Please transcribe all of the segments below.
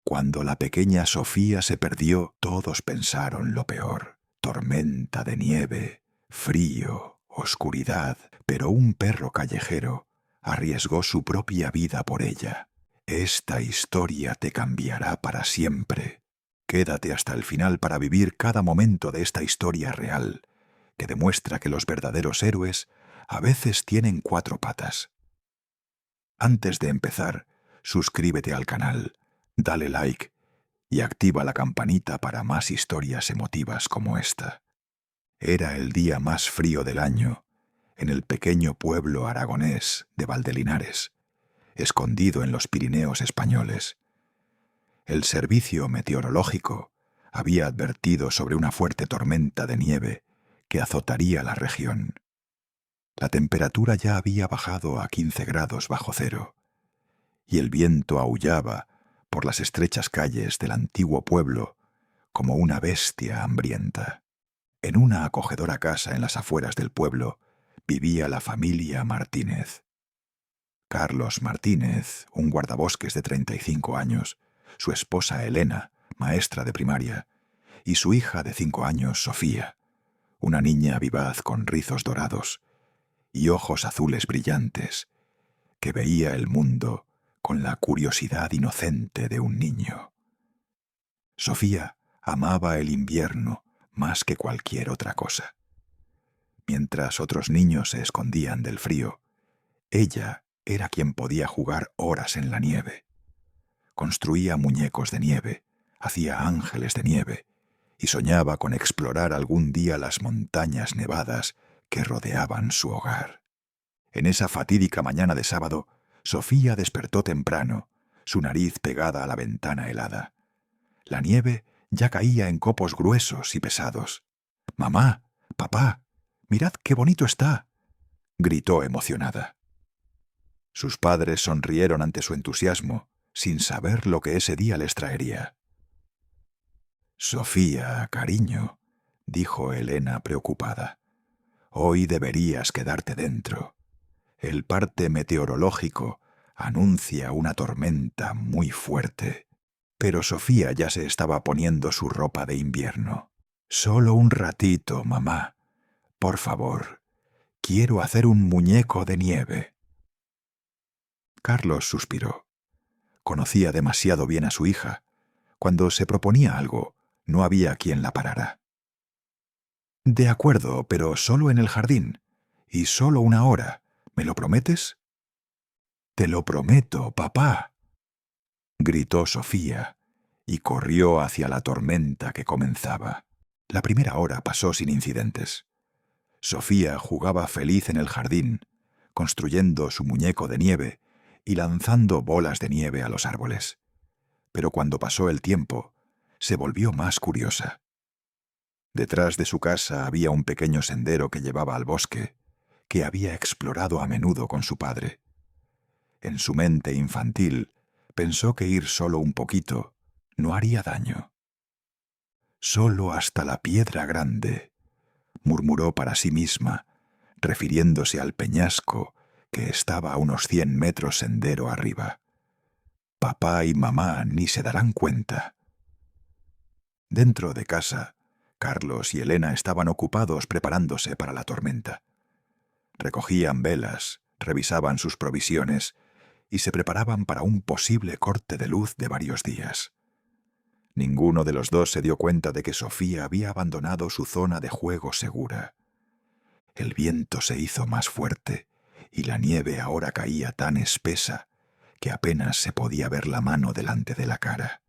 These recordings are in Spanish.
Cuando la pequeña Sofía se perdió, todos pensaron lo peor. Tormenta de nieve, frío, oscuridad, pero un perro callejero arriesgó su propia vida por ella. Esta historia te cambiará para siempre. Quédate hasta el final para vivir cada momento de esta historia real, que demuestra que los verdaderos héroes a veces tienen 4 patas. Antes de empezar, suscríbete al canal, dale like y activa la campanita para más historias emotivas como esta. Era el día más frío del año, en el pequeño pueblo aragonés de Valdelinares, escondido en los Pirineos españoles. El servicio meteorológico había advertido sobre una fuerte tormenta de nieve que azotaría la región. La temperatura ya había bajado a 15 grados bajo cero, y el viento aullaba por las estrechas calles del antiguo pueblo como una bestia hambrienta. En una acogedora casa en las afueras del pueblo vivía la familia Martínez. Carlos Martínez, un guardabosques de 35 años, su esposa Elena, maestra de primaria, y su hija de 5 años, Sofía, una niña vivaz con rizos dorados y ojos azules brillantes, que veía el mundo con la curiosidad inocente de un niño. Sofía amaba el invierno más que cualquier otra cosa. Mientras otros niños se escondían del frío, ella era quien podía jugar horas en la nieve. Construía muñecos de nieve, hacía ángeles de nieve y soñaba con explorar algún día las montañas nevadas que rodeaban su hogar. En esa fatídica mañana de sábado, Sofía despertó temprano, su nariz pegada a la ventana helada. La nieve ya caía en copos gruesos y pesados. «¡Mamá! ¡Papá! ¡Mirad qué bonito está!», gritó emocionada. Sus padres sonrieron ante su entusiasmo, sin saber lo que ese día les traería. «Sofía, cariño», dijo Elena preocupada, «hoy deberías quedarte dentro. El parte meteorológico anuncia una tormenta muy fuerte». Pero Sofía ya se estaba poniendo su ropa de invierno. «Solo un ratito, mamá. Por favor, quiero hacer un muñeco de nieve». Carlos suspiró. Conocía demasiado bien a su hija. Cuando se proponía algo, no había quien la parara. «De acuerdo, pero solo en el jardín. Y solo 1 hora. ¿Me lo prometes?» «Te lo prometo, papá», gritó Sofía, y corrió hacia la tormenta que comenzaba. La primera hora pasó sin incidentes. Sofía jugaba feliz en el jardín, construyendo su muñeco de nieve y lanzando bolas de nieve a los árboles. Pero cuando pasó el tiempo, se volvió más curiosa. Detrás de su casa había un pequeño sendero que llevaba al bosque, que había explorado a menudo con su padre. En su mente infantil, pensó que ir solo un poquito no haría daño. «Solo hasta la Piedra Grande», murmuró para sí misma, refiriéndose al peñasco que estaba a unos 100 metros sendero arriba. «Papá y mamá ni se darán cuenta». Dentro de casa, Carlos y Elena estaban ocupados preparándose para la tormenta. Recogían velas, revisaban sus provisiones y se preparaban para un posible corte de luz de varios días. Ninguno de los dos se dio cuenta de que Sofía había abandonado su zona de juego segura. El viento se hizo más fuerte y la nieve ahora caía tan espesa que apenas se podía ver la mano delante de la cara.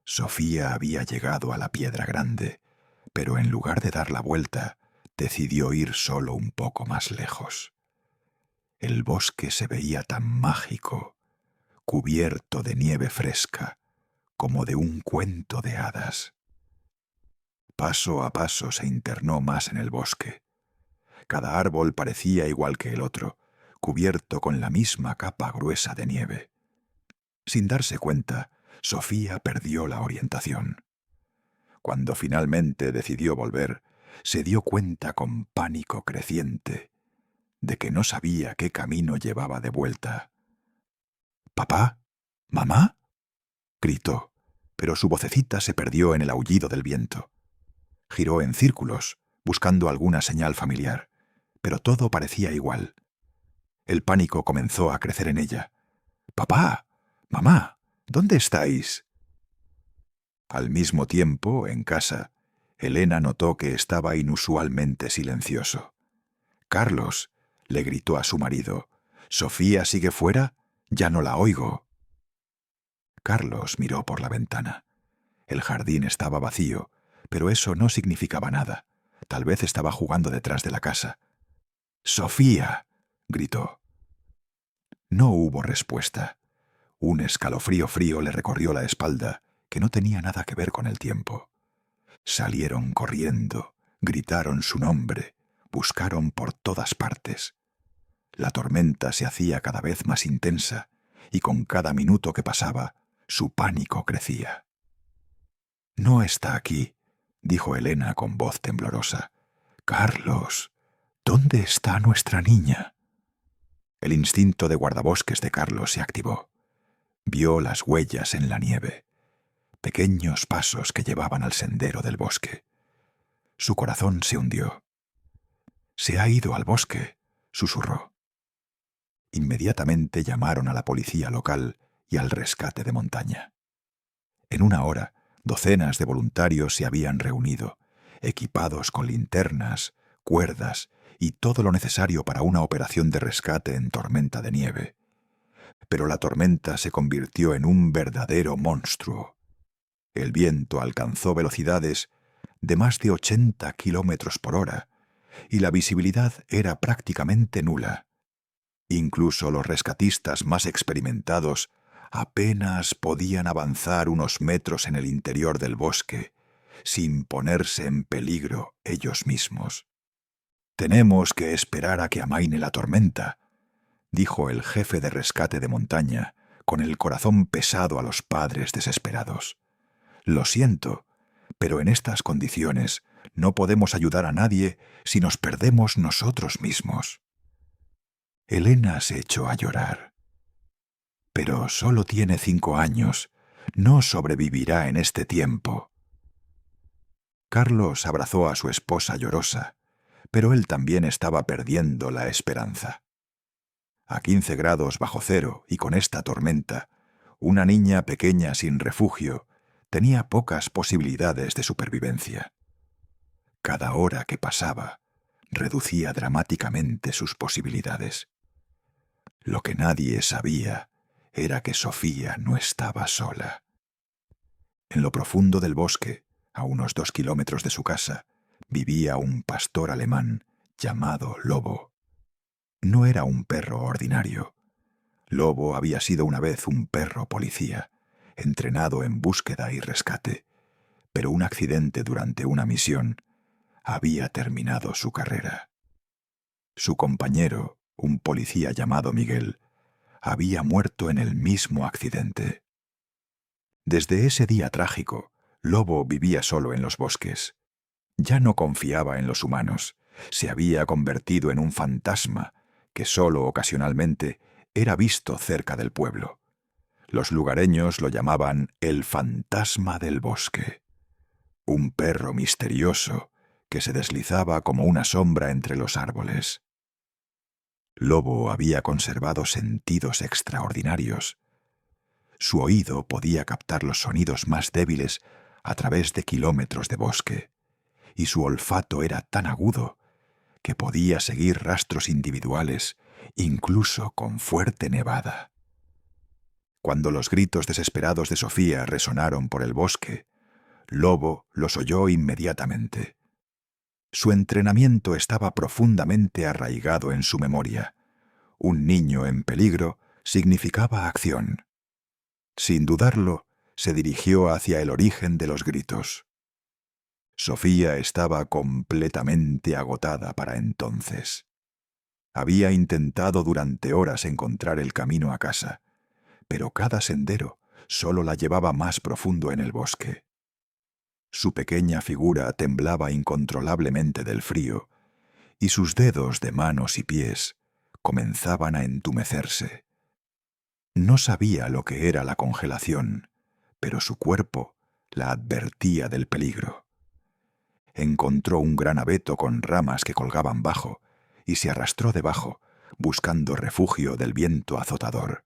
Sofía había llegado a la Piedra Grande, pero en lugar de dar la vuelta, decidió ir solo un poco más lejos. El bosque se veía tan mágico, cubierto de nieve fresca, como de un cuento de hadas. Paso a paso se internó más en el bosque. Cada árbol parecía igual que el otro, cubierto con la misma capa gruesa de nieve. Sin darse cuenta, Sofía perdió la orientación. Cuando finalmente decidió volver, se dio cuenta con pánico creciente de que no sabía qué camino llevaba de vuelta. «¿Papá? ¿Mamá?», gritó, pero su vocecita se perdió en el aullido del viento. Giró en círculos, buscando alguna señal familiar, pero todo parecía igual. El pánico comenzó a crecer en ella. «¡Papá! ¡Mamá! ¿Dónde estáis?». Al mismo tiempo, en casa, Elena notó que estaba inusualmente silencioso. «Carlos», le gritó a su marido, «¿Sofía sigue fuera? Ya no la oigo». Carlos miró por la ventana. El jardín estaba vacío, pero eso no significaba nada. Tal vez estaba jugando detrás de la casa. «¡Sofía!», gritó. No hubo respuesta. Un escalofrío frío le recorrió la espalda, que no tenía nada que ver con el tiempo. Salieron corriendo, gritaron su nombre, buscaron por todas partes. La tormenta se hacía cada vez más intensa, y con cada minuto que pasaba, su pánico crecía. «No está aquí», dijo Elena con voz temblorosa. «Carlos, ¿dónde está nuestra niña?». El instinto de guardabosques de Carlos se activó. Vio las huellas en la nieve, pequeños pasos que llevaban al sendero del bosque. Su corazón se hundió. «Se ha ido al bosque», susurró. Inmediatamente llamaron a la policía local y al rescate de montaña. En una hora, docenas de voluntarios se habían reunido, equipados con linternas, cuerdas y todo lo necesario para una operación de rescate en tormenta de nieve. Pero la tormenta se convirtió en un verdadero monstruo. El viento alcanzó velocidades de más de 80 kilómetros por hora y la visibilidad era prácticamente nula. Incluso los rescatistas más experimentados apenas podían avanzar unos metros en el interior del bosque, sin ponerse en peligro ellos mismos. «Tenemos que esperar a que amaine la tormenta», dijo el jefe de rescate de montaña, con el corazón pesado a los padres desesperados. «Lo siento, pero en estas condiciones no podemos ayudar a nadie si nos perdemos nosotros mismos». Elena se echó a llorar. «Pero solo tiene 5 años. No sobrevivirá en este tiempo». Carlos abrazó a su esposa llorosa, pero él también estaba perdiendo la esperanza. A 15 grados bajo cero y con esta tormenta, una niña pequeña sin refugio tenía pocas posibilidades de supervivencia. Cada hora que pasaba reducía dramáticamente sus posibilidades. Lo que nadie sabía era que Sofía no estaba sola. En lo profundo del bosque, a unos 2 kilómetros de su casa, vivía un pastor alemán llamado Lobo. No era un perro ordinario. Lobo había sido una vez un perro policía, entrenado en búsqueda y rescate, pero un accidente durante una misión había terminado su carrera. Su compañero, un policía llamado Miguel, había muerto en el mismo accidente. Desde ese día trágico, Lobo vivía solo en los bosques. Ya no confiaba en los humanos. Se había convertido en un fantasma que solo ocasionalmente era visto cerca del pueblo. Los lugareños lo llamaban el fantasma del bosque. Un perro misterioso que se deslizaba como una sombra entre los árboles. Lobo había conservado sentidos extraordinarios. Su oído podía captar los sonidos más débiles a través de kilómetros de bosque, y su olfato era tan agudo que podía seguir rastros individuales, incluso con fuerte nevada. Cuando los gritos desesperados de Sofía resonaron por el bosque, Lobo los oyó inmediatamente. Su entrenamiento estaba profundamente arraigado en su memoria. Un niño en peligro significaba acción. Sin dudarlo, se dirigió hacia el origen de los gritos. Sofía estaba completamente agotada para entonces. Había intentado durante horas encontrar el camino a casa, pero cada sendero solo la llevaba más profundo en el bosque. Su pequeña figura temblaba incontrolablemente del frío, y sus dedos de manos y pies comenzaban a entumecerse. No sabía lo que era la congelación, pero su cuerpo la advertía del peligro. Encontró un gran abeto con ramas que colgaban bajo y se arrastró debajo, buscando refugio del viento azotador.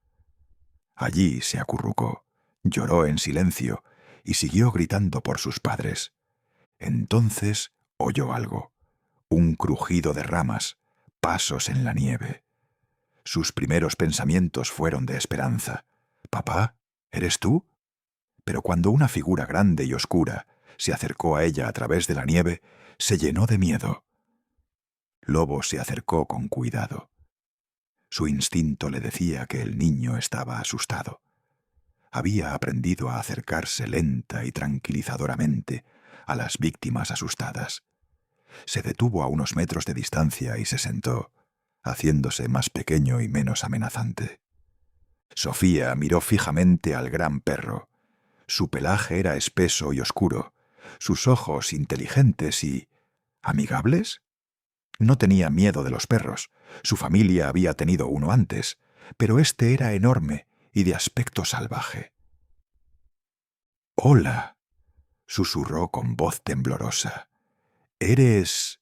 Allí se acurrucó, lloró en silencio y siguió gritando por sus padres. Entonces oyó algo, un crujido de ramas, pasos en la nieve. Sus primeros pensamientos fueron de esperanza. «¿Papá? ¿Eres tú?» Pero cuando una figura grande y oscura se acercó a ella a través de la nieve, se llenó de miedo. Lobo se acercó con cuidado. Su instinto le decía que el niño estaba asustado. Había aprendido a acercarse lenta y tranquilizadoramente a las víctimas asustadas. Se detuvo a unos metros de distancia y se sentó, haciéndose más pequeño y menos amenazante. Sofía miró fijamente al gran perro. Su pelaje era espeso y oscuro, sus ojos inteligentes y... ¿amigables? No tenía miedo de los perros. Su familia había tenido uno antes, pero este era enorme y de aspecto salvaje. «Hola», susurró con voz temblorosa. «¿Eres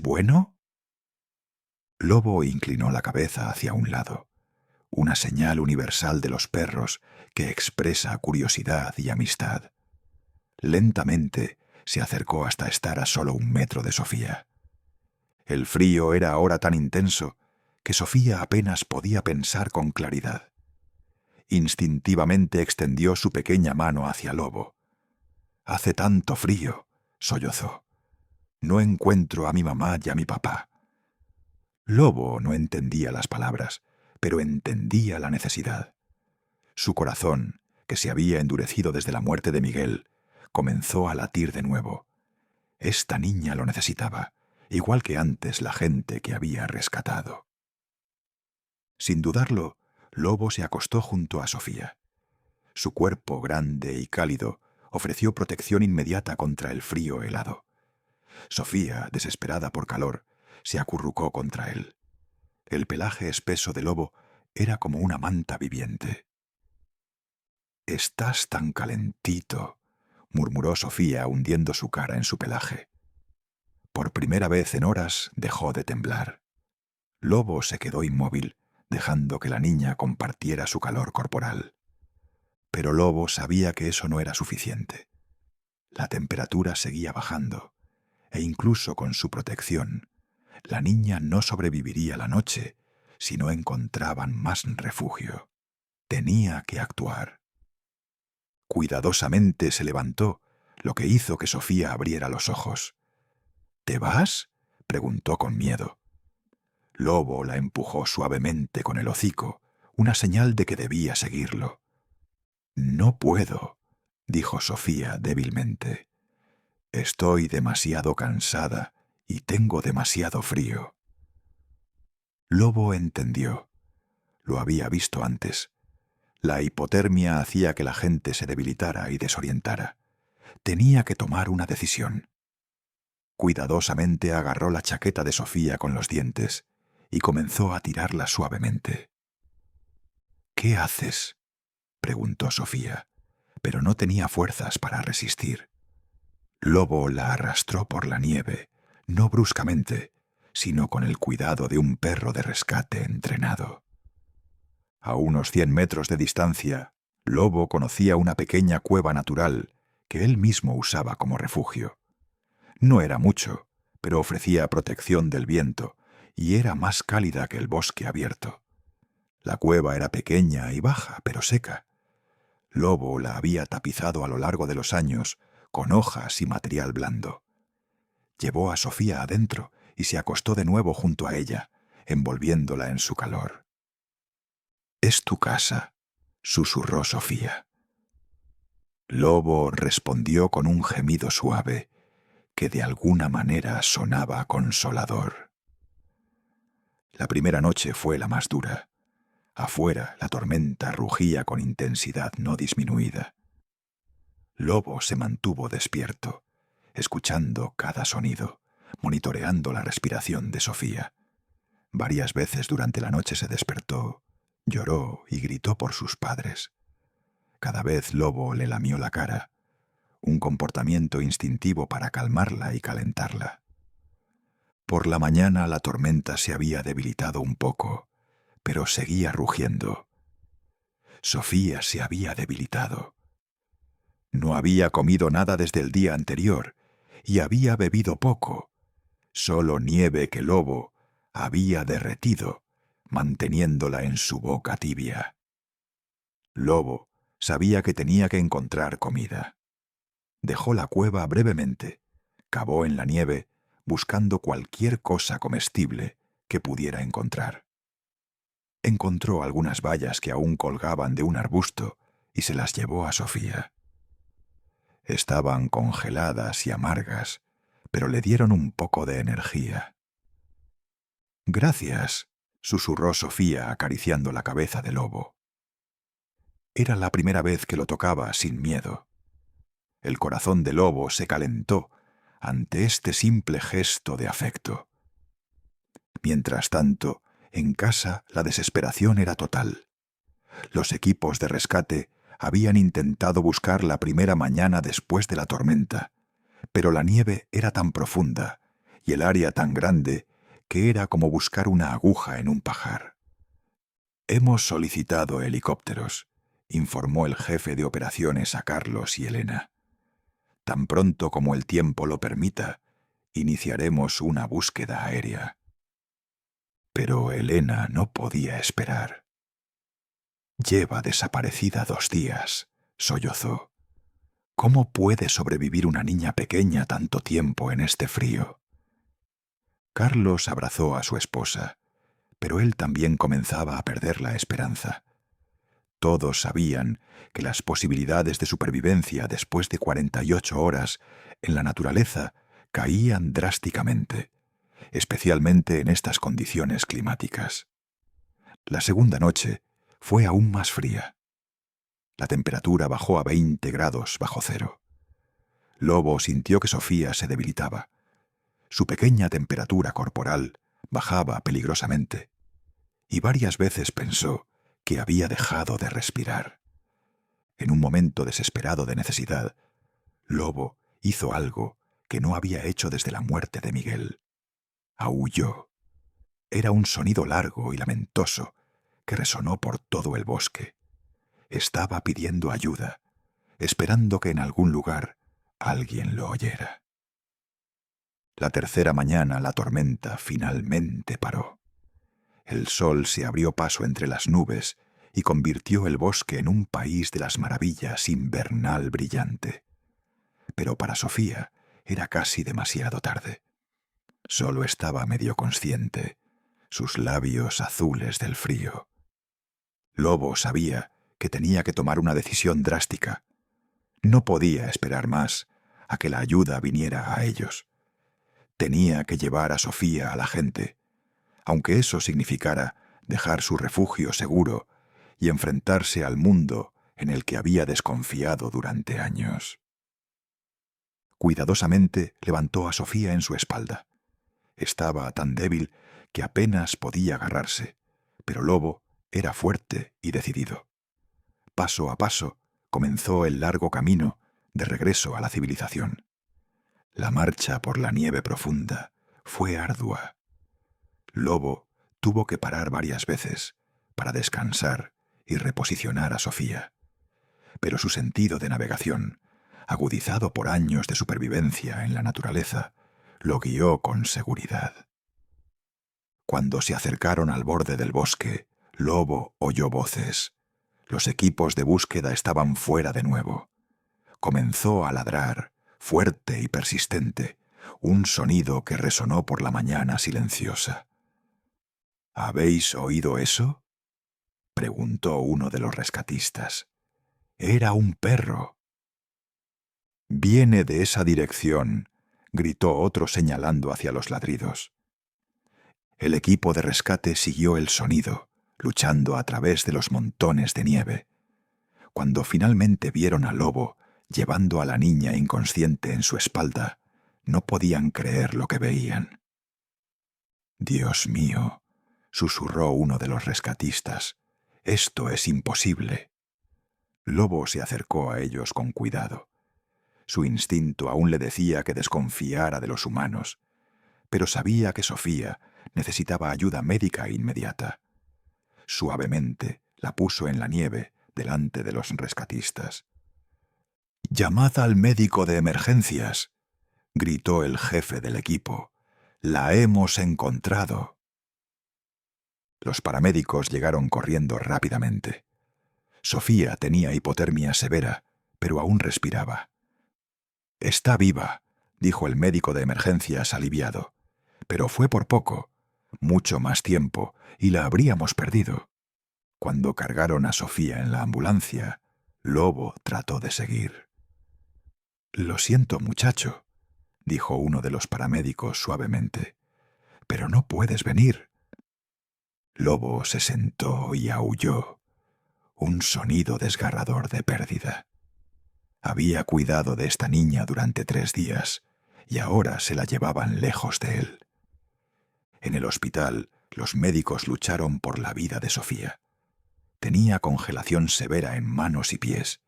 bueno?» Lobo inclinó la cabeza hacia un lado, una señal universal de los perros que expresa curiosidad y amistad. Lentamente se acercó hasta estar a solo 1 metro de Sofía. El frío era ahora tan intenso que Sofía apenas podía pensar con claridad. Instintivamente extendió su pequeña mano hacia Lobo. «Hace tanto frío», sollozó. «No encuentro a mi mamá y a mi papá». Lobo no entendía las palabras, pero entendía la necesidad. Su corazón, que se había endurecido desde la muerte de Miguel, comenzó a latir de nuevo. Esta niña lo necesitaba, igual que antes la gente que había rescatado. Sin dudarlo, Lobo se acostó junto a Sofía. Su cuerpo grande y cálido ofreció protección inmediata contra el frío helado. Sofía, desesperada por calor, se acurrucó contra él. El pelaje espeso de Lobo era como una manta viviente. «Estás tan calentito», murmuró Sofía hundiendo su cara en su pelaje. Por primera vez en horas dejó de temblar. Lobo se quedó inmóvil, dejando que la niña compartiera su calor corporal. Pero Lobo sabía que eso no era suficiente. La temperatura seguía bajando, e incluso con su protección, la niña no sobreviviría la noche si no encontraban más refugio. Tenía que actuar. Cuidadosamente se levantó, lo que hizo que Sofía abriera los ojos. «¿Te vas?», preguntó con miedo. Lobo la empujó suavemente con el hocico, una señal de que debía seguirlo. «No puedo», dijo Sofía débilmente. «Estoy demasiado cansada y tengo demasiado frío». Lobo entendió. Lo había visto antes. La hipotermia hacía que la gente se debilitara y desorientara. Tenía que tomar una decisión. Cuidadosamente agarró la chaqueta de Sofía con los dientes y comenzó a tirarla suavemente. «¿Qué haces?», preguntó Sofía, pero no tenía fuerzas para resistir. Lobo la arrastró por la nieve, no bruscamente, sino con el cuidado de un perro de rescate entrenado. A unos 100 metros de distancia, Lobo conocía una pequeña cueva natural que él mismo usaba como refugio. No era mucho, pero ofrecía protección del viento y era más cálida que el bosque abierto. La cueva era pequeña y baja, pero seca. Lobo la había tapizado a lo largo de los años con hojas y material blando. Llevó a Sofía adentro y se acostó de nuevo junto a ella, envolviéndola en su calor. «Es tu casa», susurró Sofía. Lobo respondió con un gemido suave que de alguna manera sonaba consolador. La primera noche fue la más dura. Afuera la tormenta rugía con intensidad no disminuida. Lobo se mantuvo despierto, escuchando cada sonido, monitoreando la respiración de Sofía. Varias veces durante la noche se despertó, lloró y gritó por sus padres. Cada vez Lobo le lamió la cara, un comportamiento instintivo para calmarla y calentarla. Por la mañana la tormenta se había debilitado un poco, pero seguía rugiendo. Sofía se había debilitado. No había comido nada desde el día anterior y había bebido poco, solo nieve que Lobo había derretido, manteniéndola en su boca tibia. Lobo sabía que tenía que encontrar comida. Dejó la cueva brevemente, cavó en la nieve, buscando cualquier cosa comestible que pudiera encontrar. Encontró algunas bayas que aún colgaban de un arbusto y se las llevó a Sofía. Estaban congeladas y amargas, pero le dieron un poco de energía. «Gracias», susurró Sofía acariciando la cabeza de Lobo. Era la primera vez que lo tocaba sin miedo. El corazón de Lobo se calentó ante este simple gesto de afecto. Mientras tanto, en casa la desesperación era total. Los equipos de rescate habían intentado buscar la primera mañana después de la tormenta, pero la nieve era tan profunda y el área tan grande que era como buscar una aguja en un pajar. «Hemos solicitado helicópteros», informó el jefe de operaciones a Carlos y Elena. «Tan pronto como el tiempo lo permita, iniciaremos una búsqueda aérea». Pero Elena no podía esperar. «Lleva desaparecida 2 días», sollozó. «¿Cómo puede sobrevivir una niña pequeña tanto tiempo en este frío?» Carlos abrazó a su esposa, pero él también comenzaba a perder la esperanza. Todos sabían que las posibilidades de supervivencia después de 48 horas en la naturaleza caían drásticamente, especialmente en estas condiciones climáticas. La segunda noche fue aún más fría. La temperatura bajó a 20 grados bajo cero. Lobo sintió que Sofía se debilitaba. Su pequeña temperatura corporal bajaba peligrosamente, y varias veces pensó que había dejado de respirar. En un momento desesperado de necesidad, Lobo hizo algo que no había hecho desde la muerte de Miguel. Aulló. Era un sonido largo y lamentoso que resonó por todo el bosque. Estaba pidiendo ayuda, esperando que en algún lugar alguien lo oyera. La tercera mañana la tormenta finalmente paró. El sol se abrió paso entre las nubes y convirtió el bosque en un país de las maravillas invernal brillante. Pero para Sofía era casi demasiado tarde. Solo estaba medio consciente, sus labios azules del frío. Lobo sabía que tenía que tomar una decisión drástica. No podía esperar más a que la ayuda viniera a ellos. Tenía que llevar a Sofía a la gente, aunque eso significara dejar su refugio seguro y enfrentarse al mundo en el que había desconfiado durante años. Cuidadosamente levantó a Sofía en su espalda. Estaba tan débil que apenas podía agarrarse, pero Lobo era fuerte y decidido. Paso a paso comenzó el largo camino de regreso a la civilización. La marcha por la nieve profunda fue ardua. Lobo tuvo que parar varias veces para descansar y reposicionar a Sofía. Pero su sentido de navegación, agudizado por años de supervivencia en la naturaleza, lo guió con seguridad. Cuando se acercaron al borde del bosque, Lobo oyó voces. Los equipos de búsqueda estaban fuera de nuevo. Comenzó a ladrar, fuerte y persistente, un sonido que resonó por la mañana silenciosa. «¿Habéis oído eso?», preguntó uno de los rescatistas. «Era un perro». «Viene de esa dirección», gritó otro señalando hacia los ladridos. El equipo de rescate siguió el sonido, luchando a través de los montones de nieve. Cuando finalmente vieron al Lobo llevando a la niña inconsciente en su espalda, no podían creer lo que veían. «Dios mío», susurró uno de los rescatistas, «esto es imposible». Lobo se acercó a ellos con cuidado. Su instinto aún le decía que desconfiara de los humanos, pero sabía que Sofía necesitaba ayuda médica inmediata. Suavemente la puso en la nieve delante de los rescatistas. «¡Llamad al médico de emergencias!», gritó el jefe del equipo. «¡La hemos encontrado!». Los paramédicos llegaron corriendo rápidamente. Sofía tenía hipotermia severa, pero aún respiraba. «Está viva», dijo el médico de emergencias aliviado. «Pero fue por poco, mucho más tiempo, y la habríamos perdido». Cuando cargaron a Sofía en la ambulancia, Lobo trató de seguir. «Lo siento, muchacho», dijo uno de los paramédicos suavemente, «pero no puedes venir». Lobo se sentó y aulló, un sonido desgarrador de pérdida. Había cuidado de esta niña durante 3 días y ahora se la llevaban lejos de él. En el hospital, los médicos lucharon por la vida de Sofía. Tenía congelación severa en manos y pies,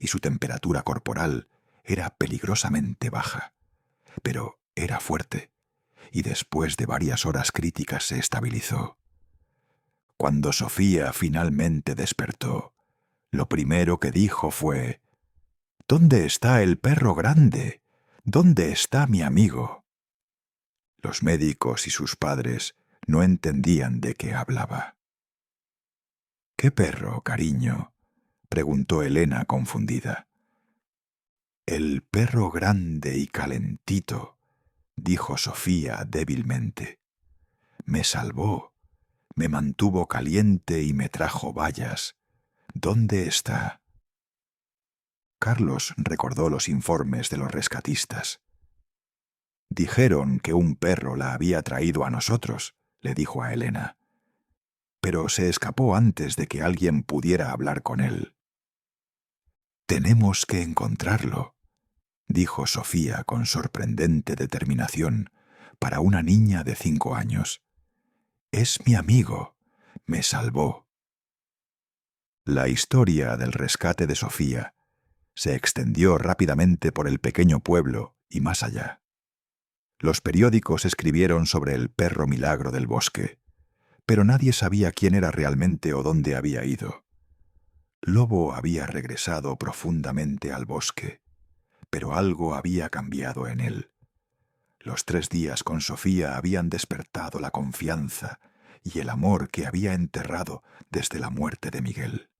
y su temperatura corporal era peligrosamente baja, pero era fuerte, y después de varias horas críticas se estabilizó. Cuando Sofía finalmente despertó, lo primero que dijo fue: «¿Dónde está el perro grande? ¿Dónde está mi amigo?». Los médicos y sus padres no entendían de qué hablaba. «¿Qué perro, cariño?», preguntó Elena confundida. «El perro grande y calentito», dijo Sofía débilmente. «Me salvó, me mantuvo caliente y me trajo bayas. ¿Dónde está?». Carlos recordó los informes de los rescatistas. «Dijeron que un perro la había traído a nosotros», le dijo a Elena. «Pero se escapó antes de que alguien pudiera hablar con él». «Tenemos que encontrarlo», dijo Sofía con sorprendente determinación para una niña de 5 años. «Es mi amigo, me salvó». La historia del rescate de Sofía se extendió rápidamente por el pequeño pueblo y más allá. Los periódicos escribieron sobre el perro milagro del bosque, pero nadie sabía quién era realmente o dónde había ido. Lobo había regresado profundamente al bosque, pero algo había cambiado en él. Los 3 días con Sofía habían despertado la confianza y el amor que había enterrado desde la muerte de Miguel.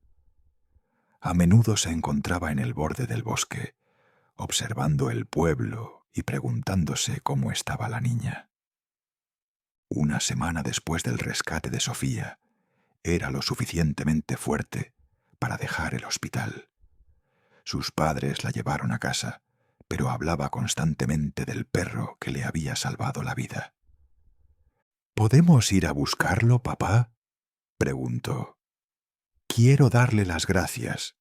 A menudo se encontraba en el borde del bosque, observando el pueblo y preguntándose cómo estaba la niña. Una semana después del rescate de Sofía, era lo suficientemente fuerte para dejar el hospital. Sus padres la llevaron a casa, pero hablaba constantemente del perro que le había salvado la vida. «¿Podemos ir a buscarlo, papá?», preguntó. «Quiero darle las gracias».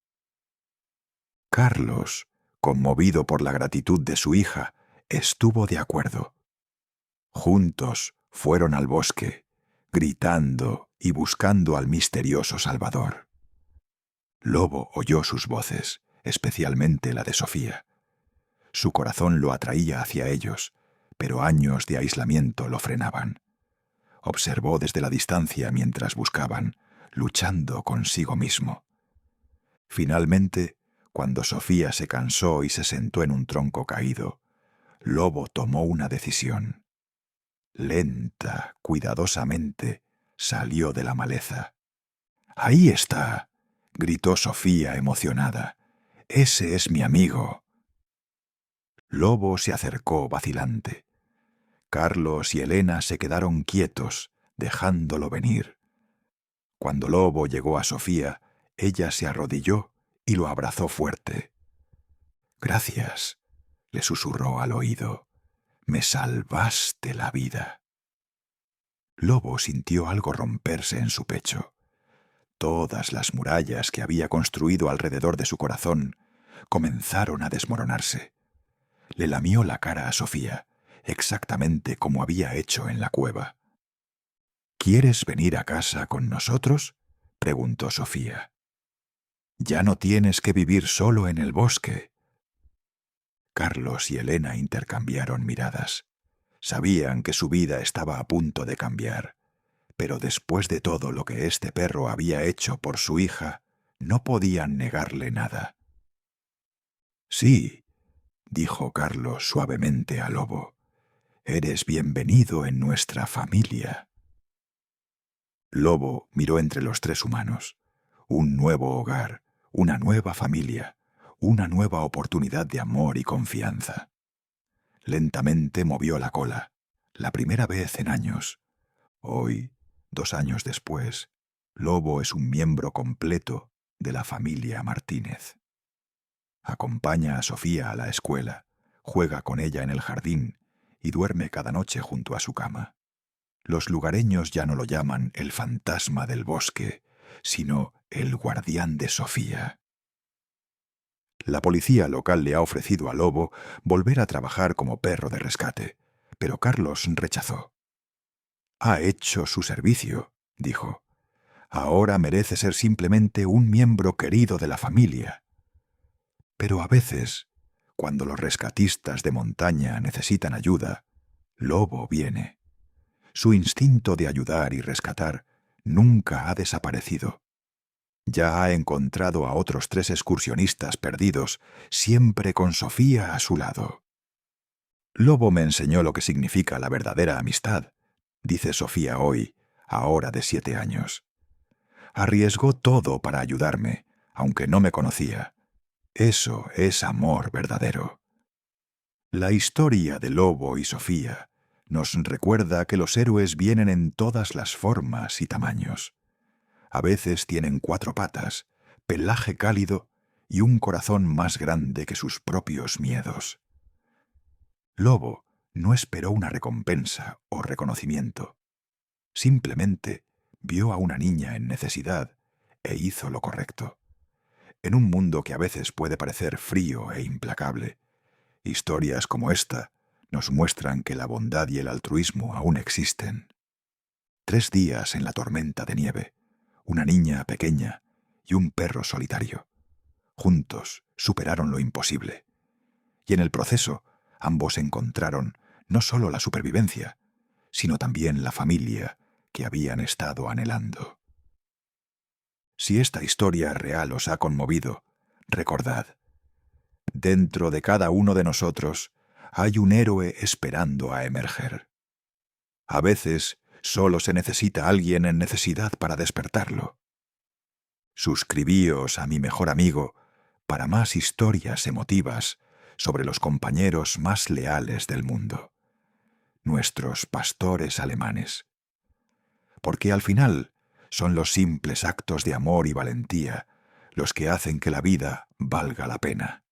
Carlos, conmovido por la gratitud de su hija, estuvo de acuerdo. Juntos fueron al bosque, gritando y buscando al misterioso Salvador. Lobo oyó sus voces, especialmente la de Sofía. Su corazón lo atraía hacia ellos, pero años de aislamiento lo frenaban. Observó desde la distancia mientras buscaban, luchando consigo mismo. Finalmente, cuando Sofía se cansó y se sentó en un tronco caído, Lobo tomó una decisión. Lenta, cuidadosamente, salió de la maleza. «¡Ahí está!», gritó Sofía emocionada. «Ese es mi amigo». Lobo se acercó vacilante. Carlos y Elena se quedaron quietos, dejándolo venir. Cuando Lobo llegó a Sofía, ella se arrodilló y lo abrazó fuerte. «Gracias», le susurró al oído. «Me salvaste la vida». Lobo sintió algo romperse en su pecho. Todas las murallas que había construido alrededor de su corazón comenzaron a desmoronarse. Le lamió la cara a Sofía, exactamente como había hecho en la cueva. «¿Quieres venir a casa con nosotros?», preguntó Sofía. Ya no tienes que vivir solo en el bosque. Carlos y Elena intercambiaron miradas. Sabían que su vida estaba a punto de cambiar, pero después de todo lo que este perro había hecho por su hija, no podían negarle nada. Sí, dijo Carlos suavemente al lobo, eres bienvenido en nuestra familia. Lobo miró entre los tres humanos. Un nuevo hogar, una nueva familia, una nueva oportunidad de amor y confianza. Lentamente movió la cola, la primera vez en años. Hoy, 2 años después, Lobo es un miembro completo de la familia Martínez. Acompaña a Sofía a la escuela, juega con ella en el jardín y duerme cada noche junto a su cama. Los lugareños ya no lo llaman el fantasma del bosque, sino el guardián de Sofía. La policía local le ha ofrecido a Lobo volver a trabajar como perro de rescate, pero Carlos rechazó. Ha hecho su servicio, dijo. Ahora merece ser simplemente un miembro querido de la familia. Pero a veces, cuando los rescatistas de montaña necesitan ayuda, Lobo viene. Su instinto de ayudar y rescatar nunca ha desaparecido. Ya ha encontrado a otros 3 excursionistas perdidos, siempre con Sofía a su lado. Lobo me enseñó lo que significa la verdadera amistad, dice Sofía hoy, ahora de 7 años. Arriesgó todo para ayudarme, aunque no me conocía. Eso es amor verdadero. La historia de Lobo y Sofía nos recuerda que los héroes vienen en todas las formas y tamaños. A veces tienen 4 patas, pelaje cálido y un corazón más grande que sus propios miedos. Lobo no esperó una recompensa o reconocimiento. Simplemente vio a una niña en necesidad e hizo lo correcto. En un mundo que a veces puede parecer frío e implacable, historias como esta nos muestran que la bondad y el altruismo aún existen. 3 días en la tormenta de nieve, una niña pequeña y un perro solitario. Juntos superaron lo imposible. Y en el proceso, ambos encontraron no solo la supervivencia, sino también la familia que habían estado anhelando. Si esta historia real os ha conmovido, recordad, dentro de cada uno de nosotros hay un héroe esperando a emerger. A veces solo se necesita alguien en necesidad para despertarlo. Suscribíos a mi mejor amigo para más historias emotivas sobre los compañeros más leales del mundo, nuestros pastores alemanes. Porque al final son los simples actos de amor y valentía los que hacen que la vida valga la pena.